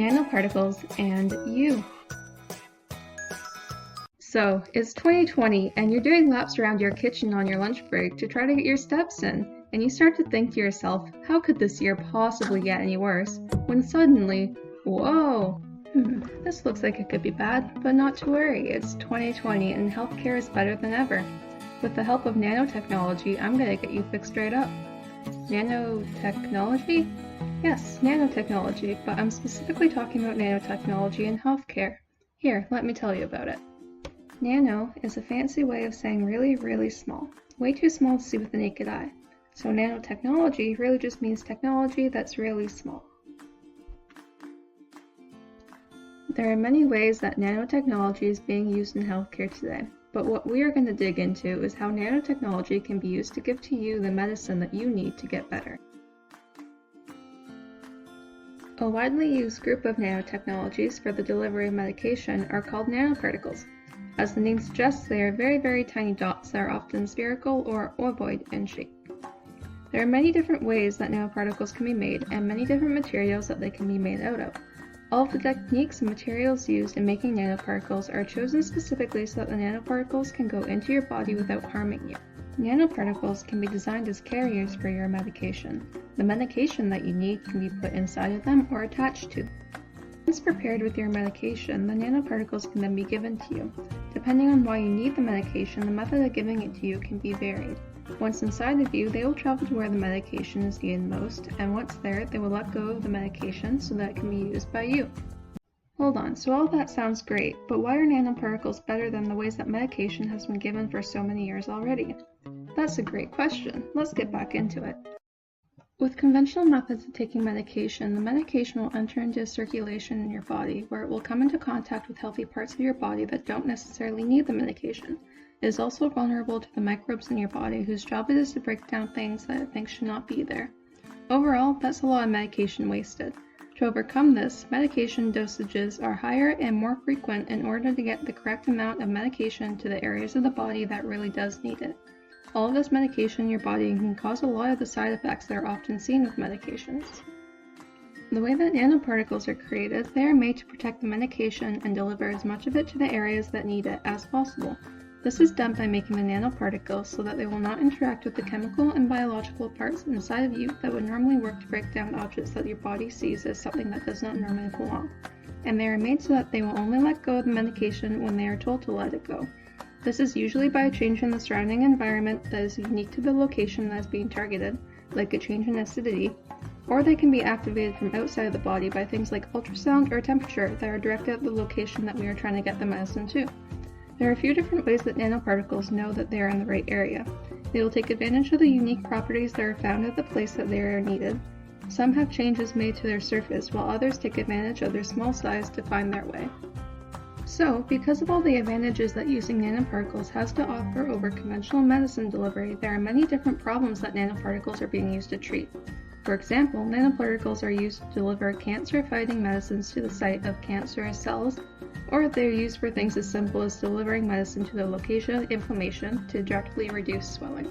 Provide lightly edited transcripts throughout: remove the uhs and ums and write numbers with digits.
nanoparticles, and you. So, it's 2020 and you're doing laps around your kitchen on your lunch break to try to get your steps in, and you start to think to yourself, how could this year possibly get any worse? When suddenly, whoa! This looks like it could be bad, but not to worry, it's 2020 and healthcare is better than ever. With the help of nanotechnology, I'm gonna get you fixed right up. Nanotechnology? Yes, nanotechnology, but I'm specifically talking about nanotechnology in healthcare. Here, let me tell you about it. Nano is a fancy way of saying really, really small. Way too small to see with the naked eye. So nanotechnology really just means technology that's really small. There are many ways that nanotechnology is being used in healthcare today, but what we are going to dig into is how nanotechnology can be used to give to you the medicine that you need to get better. A widely used group of nanotechnologies for the delivery of medication are called nanoparticles. As the name suggests, they are very, very tiny dots that are often spherical or ovoid in shape. There are many different ways that nanoparticles can be made and many different materials that they can be made out of. All of the techniques and materials used in making nanoparticles are chosen specifically so that the nanoparticles can go into your body without harming you. Nanoparticles can be designed as carriers for your medication. The medication that you need can be put inside of them or attached to. Once prepared with your medication, the nanoparticles can then be given to you. Depending on why you need the medication, the method of giving it to you can be varied. Once inside of you, they will travel to where the medication is needed most, and once there, they will let go of the medication so that it can be used by you. Hold on, so all that sounds great, but why are nanoparticles better than the ways that medication has been given for so many years already? That's a great question. Let's get back into it. With conventional methods of taking medication, the medication will enter into circulation in your body, where it will come into contact with healthy parts of your body that don't necessarily need the medication. It is also vulnerable to the microbes in your body whose job it is to break down things that it thinks should not be there. Overall, that's a lot of medication wasted. To overcome this, medication dosages are higher and more frequent in order to get the correct amount of medication to the areas of the body that really does need it. All of this medication in your body can cause a lot of the side effects that are often seen with medications. The way that nanoparticles are created, they are made to protect the medication and deliver as much of it to the areas that need it as possible. This is done by making the nanoparticles so that they will not interact with the chemical and biological parts inside of you that would normally work to break down objects that your body sees as something that does not normally belong. And they are made so that they will only let go of the medication when they are told to let it go. This is usually by a change in the surrounding environment that is unique to the location that is being targeted, like a change in acidity, or they can be activated from outside of the body by things like ultrasound or temperature that are directed at the location that we are trying to get the medicine to. There are a few different ways that nanoparticles know that they are in the right area. They will take advantage of the unique properties that are found at the place that they are needed. Some have changes made to their surface, while others take advantage of their small size to find their way. So, because of all the advantages that using nanoparticles has to offer over conventional medicine delivery, there are many different problems that nanoparticles are being used to treat. For example, nanoparticles are used to deliver cancer-fighting medicines to the site of cancerous cells, or they're used for things as simple as delivering medicine to the location of inflammation to directly reduce swelling.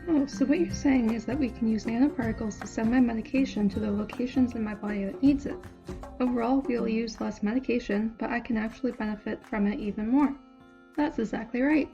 Oh, so what you're saying is that we can use nanoparticles to send my medication to the locations in my body that needs it. Overall, we'll use less medication, but I can actually benefit from it even more. That's exactly right.